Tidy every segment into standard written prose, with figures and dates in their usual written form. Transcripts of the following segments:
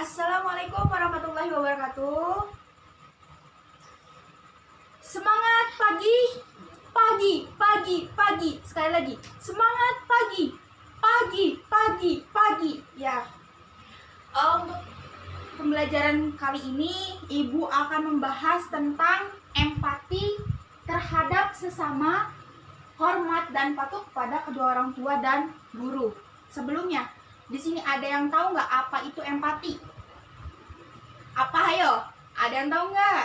Assalamualaikum warahmatullahi wabarakatuh. Semangat pagi, pagi, pagi, pagi. Sekali lagi, semangat pagi, pagi, pagi, pagi. Ya, untuk pembelajaran kali ini, Ibu akan membahas tentang empati terhadap sesama, hormat dan patuh kepada kedua orang tua dan guru. Sebelumnya, di sini ada yang tahu nggak apa itu empati? Apa ayo? Ada yang tahu nggak?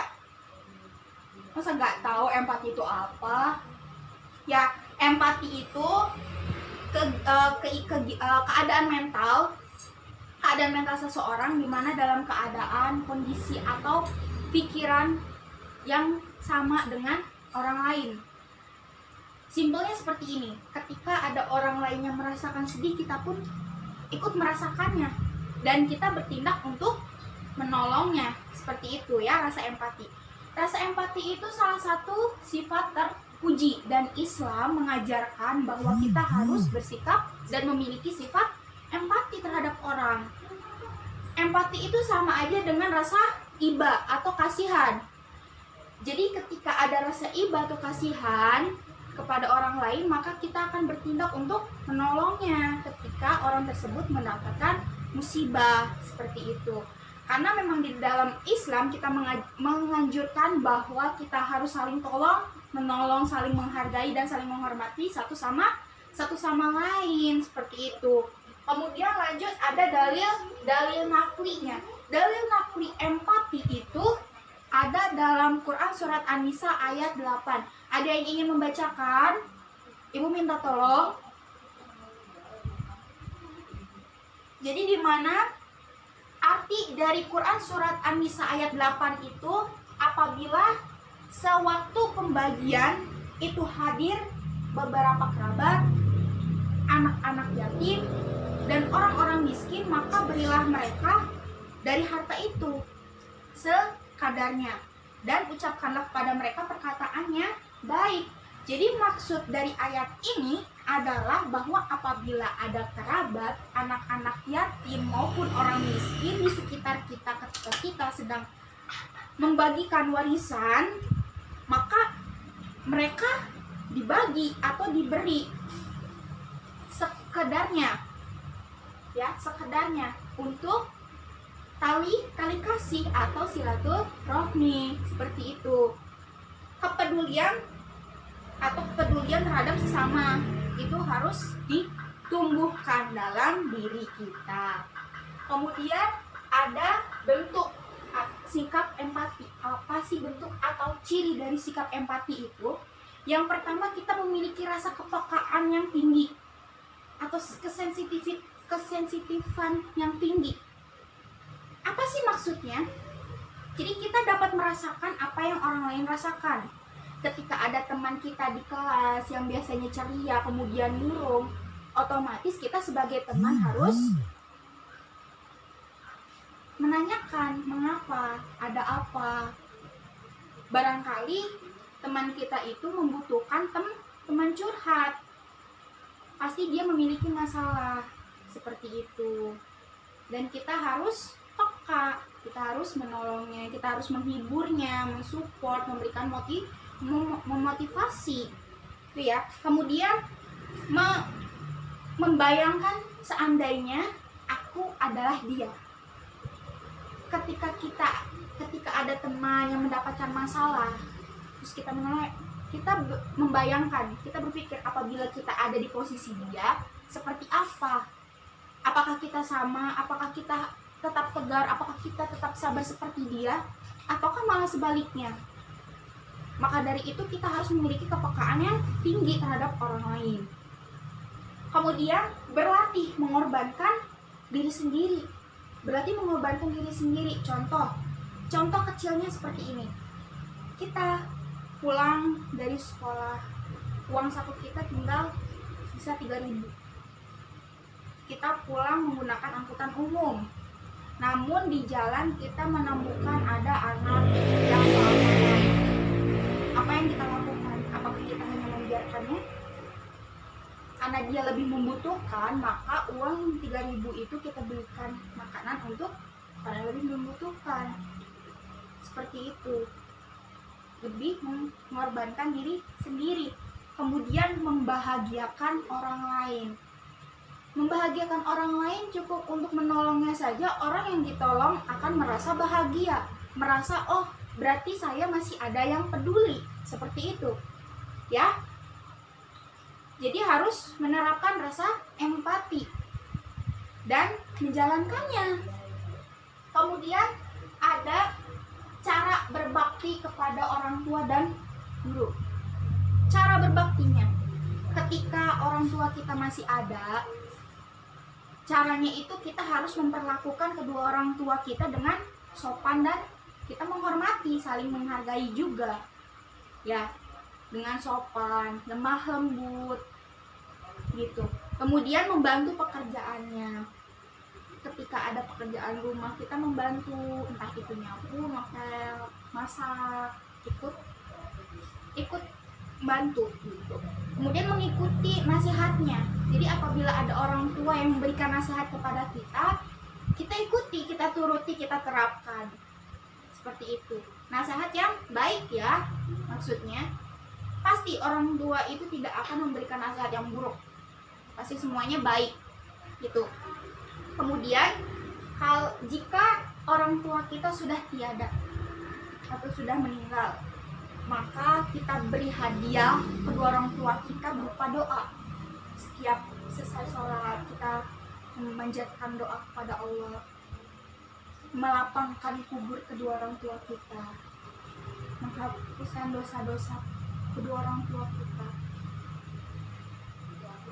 Masa nggak tahu empati itu apa? Ya, empati itu keadaan mental seseorang di mana dalam keadaan, kondisi atau pikiran yang sama dengan orang lain. Simpelnya seperti ini, ketika ada orang lain yang merasakan sedih, kita pun ikut merasakannya dan kita bertindak untuk menolongnya. Seperti itu ya, rasa empati. Rasa empati itu salah satu sifat terpuji dan Islam mengajarkan bahwa kita harus bersikap dan memiliki sifat empati terhadap orang. Empati itu sama aja dengan rasa iba atau kasihan. Jadi ketika ada rasa iba atau kasihan kepada orang lain, maka kita akan bertindak untuk menolongnya ketika orang tersebut mendapatkan musibah seperti itu. Karena memang di dalam Islam kita menganjurkan bahwa kita harus saling tolong, menolong, saling menghargai dan saling menghormati satu sama lain seperti itu. Kemudian lanjut ada dalil naklinya. Dalil nakli empati itu ada dalam Quran surat An-Nisa ayat 8. Ada yang ingin membacakan? Ibu minta tolong. Jadi di mana arti dari Quran surat An-Nisa ayat 8 itu, apabila sewaktu pembagian itu hadir beberapa kerabat, anak-anak yatim, dan orang-orang miskin, maka berilah mereka dari harta itu sekadarnya dan ucapkanlah kepada mereka perkataannya baik. Jadi maksud dari ayat ini adalah bahwa apabila ada kerabat, anak-anak yatim maupun orang miskin di sekitar kita ketika kita sedang membagikan warisan, maka mereka dibagi atau diberi sekedarnya, ya, sekedarnya untuk tali kasih atau silaturahmi seperti itu. Kepedulian terhadap sesama itu harus ditumbuhkan dalam diri kita. Kemudian ada bentuk sikap empati. Apa sih bentuk atau ciri dari sikap empati itu? Yang pertama, kita memiliki rasa kepekaan yang tinggi atau kesensitifan yang tinggi. Apa sih maksudnya? Jadi kita dapat merasakan apa yang orang lain rasakan. Ketika ada teman kita di kelas yang biasanya ceria kemudian murung, otomatis kita sebagai teman harus menanyakan mengapa, ada apa. Barangkali teman kita itu membutuhkan teman curhat. Pasti dia memiliki masalah seperti itu. Dan kita harus peka, kita harus menolongnya, kita harus menghiburnya, mensupport, memberikan memotivasi, itu ya. Kemudian membayangkan seandainya aku adalah dia. Ketika ada teman yang mendapatkan masalah, terus kita membayangkan, kita berpikir apabila kita ada di posisi dia, seperti apa? Apakah kita sama? Apakah kita tetap tegar? Apakah kita tetap sabar seperti dia? Ataukah malah sebaliknya? Maka dari itu kita harus memiliki kepekaan yang tinggi terhadap orang lain. Kemudian berlatih mengorbankan diri sendiri. Berarti mengorbankan diri sendiri. Contoh kecilnya seperti ini. Kita pulang dari sekolah, uang saku kita tinggal sisa 3.000. Kita pulang menggunakan angkutan umum. Namun di jalan kita menemukan ada anak yang kelaparan. Apa yang kita lakukan? Apakah kita hanya membiarkannya? Karena dia lebih membutuhkan, maka uang 3.000 itu kita belikan makanan untuk karena lebih membutuhkan. Seperti itu, lebih mengorbankan diri sendiri. Kemudian membahagiakan orang lain. Membahagiakan orang lain cukup untuk menolongnya saja, orang yang ditolong akan merasa bahagia, merasa oh berarti saya masih ada yang peduli. Seperti itu ya. Jadi harus menerapkan rasa empati dan menjalankannya. Kemudian ada cara berbakti kepada orang tua dan guru. Cara berbaktinya, ketika orang tua kita masih ada, caranya itu kita harus memperlakukan kedua orang tua kita dengan sopan dan kita menghormati, saling menghargai juga ya, dengan sopan, lemah lembut gitu. Kemudian membantu pekerjaannya. Ketika ada pekerjaan rumah, kita membantu, entah itu nyapu, ngepel, masak, ikut bantu gitu. Kemudian mengikuti nasihatnya. Jadi apabila ada orang tua yang memberikan nasihat kepada kita, kita ikuti, kita turuti, kita terapkan. Seperti itu. Nasihat yang baik ya, maksudnya. Pasti orang tua itu tidak akan memberikan nasihat yang buruk. Pasti semuanya baik gitu. Kemudian jika orang tua kita sudah tiada atau sudah meninggal, maka kita beri hadiah kedua orang tua kita berupa doa. Setiap selesai sholat kita memanjatkan doa kepada Allah, melapangkan kubur kedua orang tua kita, menghapuskan dosa-dosa kedua orang tua kita.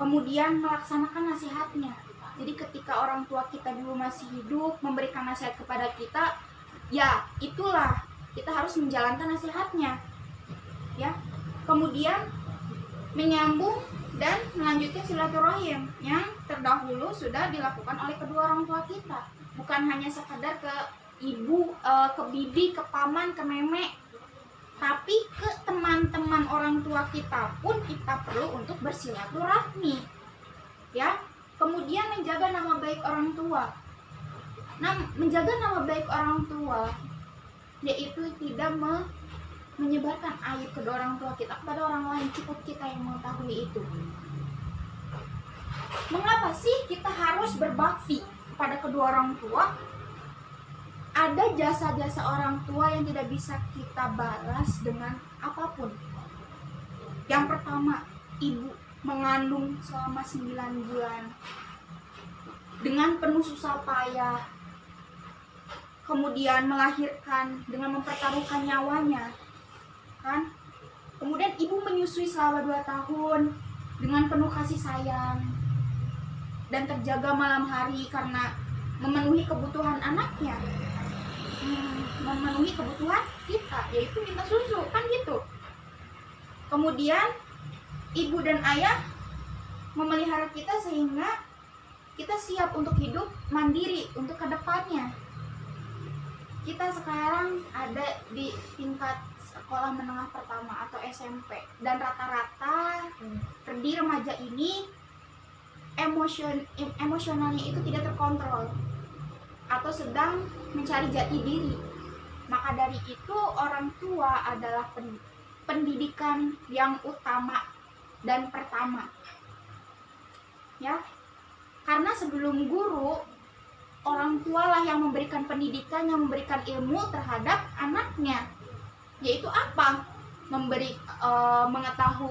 Kemudian melaksanakan nasihatnya. Jadi ketika orang tua kita dulu masih hidup memberikan nasihat kepada kita, ya itulah kita harus menjalankan nasihatnya ya. Kemudian menyambung dan melanjutkan silaturahim yang terdahulu sudah dilakukan oleh kedua orang tua kita. Bukan hanya sekadar ke ibu, ke bibi, ke paman, ke nenek, tapi ke teman-teman orang tua kita pun kita perlu untuk bersilaturahmi ya. Kemudian menjaga nama baik orang tua. Menjaga nama baik orang tua yaitu tidak menyebarkan aib kedua orang tua kita kepada orang lain, cukup kita yang mengetahui itu. Mengapa sih kita harus berbakti kepada kedua orang tua? Ada jasa-jasa orang tua yang tidak bisa kita balas dengan apapun. Yang pertama, ibu mengandung selama 9 bulan dengan penuh susah payah, kemudian melahirkan dengan mempertaruhkan nyawanya kan. Kemudian ibu menyusui selama 2 tahun dengan penuh kasih sayang dan terjaga malam hari karena memenuhi kebutuhan anaknya, memenuhi kebutuhan kita, yaitu minta susu kan gitu. Kemudian ibu dan ayah memelihara kita sehingga kita siap untuk hidup mandiri untuk kedepannya. Kita sekarang ada di tingkat sekolah menengah pertama atau SMP, dan rata-rata di remaja ini emosionalnya itu tidak terkontrol atau sedang mencari jati diri. Maka dari itu orang tua adalah pendidikan yang utama dan pertama ya, karena sebelum guru, orang tua lah yang memberikan pendidikan, yang memberikan ilmu terhadap anaknya, yaitu apa? Memberitahu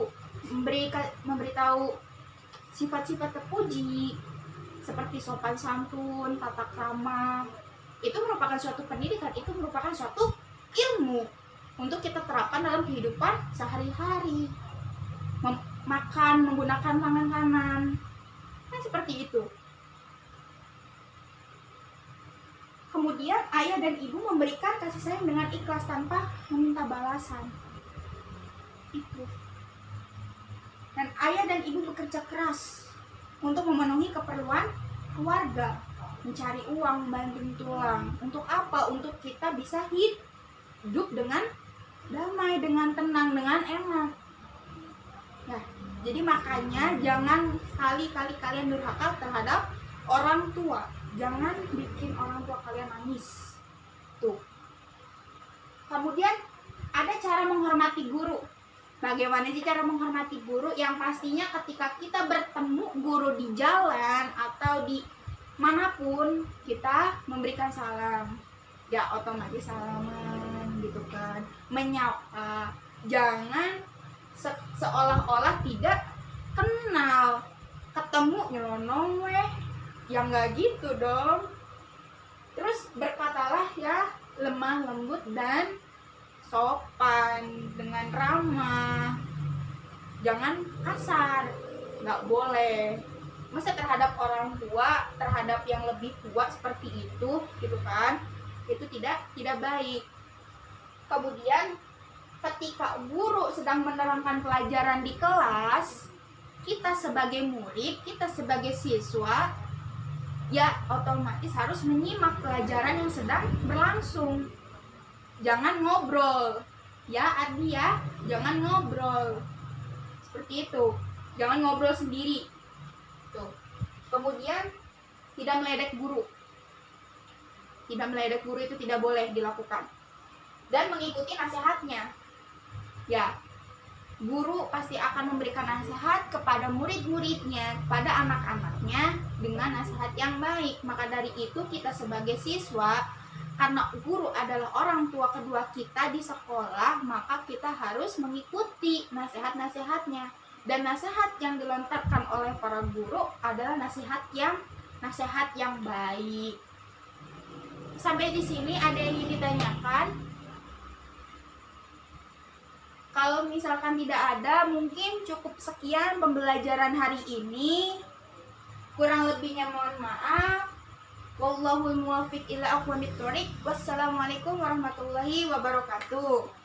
sifat-sifat terpuji seperti sopan santun, tata krama. Itu merupakan suatu pendidikan, itu merupakan suatu ilmu untuk kita terapkan dalam kehidupan sehari-hari. Makan menggunakan tangan kanan kan, seperti itu. Kemudian ayah dan ibu memberikan kasih sayang dengan ikhlas tanpa meminta balasan itu. Dan ayah dan ibu bekerja keras untuk memenuhi keperluan keluarga, mencari uang, banting tulang. Untuk apa? Untuk kita bisa hidup dengan damai, dengan tenang, dengan enak. Nah, jadi makanya jangan sekali-kali kalian durhaka terhadap orang tua. Jangan bikin orang tua kalian nangis. Tuh. Kemudian ada cara menghormati guru. Bagaimana sih cara menghormati guru? Yang pastinya ketika kita bertemu guru di jalan atau di manapun, kita memberikan salam. Ya otomatis salaman gitu kan. Menyapa. Jangan seolah-olah tidak kenal. Ketemu nyelonong weh. Ya nggak gitu dong. Terus berkatalah ya lemah lembut dan sopan, dengan ramah. Jangan kasar, nggak boleh. Masa terhadap orang tua, terhadap yang lebih tua seperti itu, gitu kan? Itu tidak baik. Kemudian ketika guru sedang menerangkan pelajaran di kelas, kita sebagai murid, kita sebagai siswa, ya otomatis harus menyimak pelajaran yang sedang berlangsung. Jangan ngobrol, ya Ardi ya, jangan ngobrol seperti itu, jangan ngobrol sendiri. Tuh. Kemudian tidak meledek guru, itu tidak boleh dilakukan, dan mengikuti nasihatnya. Ya, guru pasti akan memberikan nasihat kepada murid-muridnya, kepada anak-anaknya dengan nasihat yang baik. Maka dari itu kita sebagai siswa, karena guru adalah orang tua kedua kita di sekolah, maka kita harus mengikuti nasihat-nasihatnya. Dan nasihat yang dilontarkan oleh para guru adalah nasihat yang baik. Sampai di sini ada yang ingin ditanyakan? Kalau misalkan tidak ada, mungkin cukup sekian pembelajaran hari ini. Kurang lebihnya mohon maaf. Wallahul muwaffiq ila aqwamit thoriq. Wassalamualaikum warahmatullahi wabarakatuh.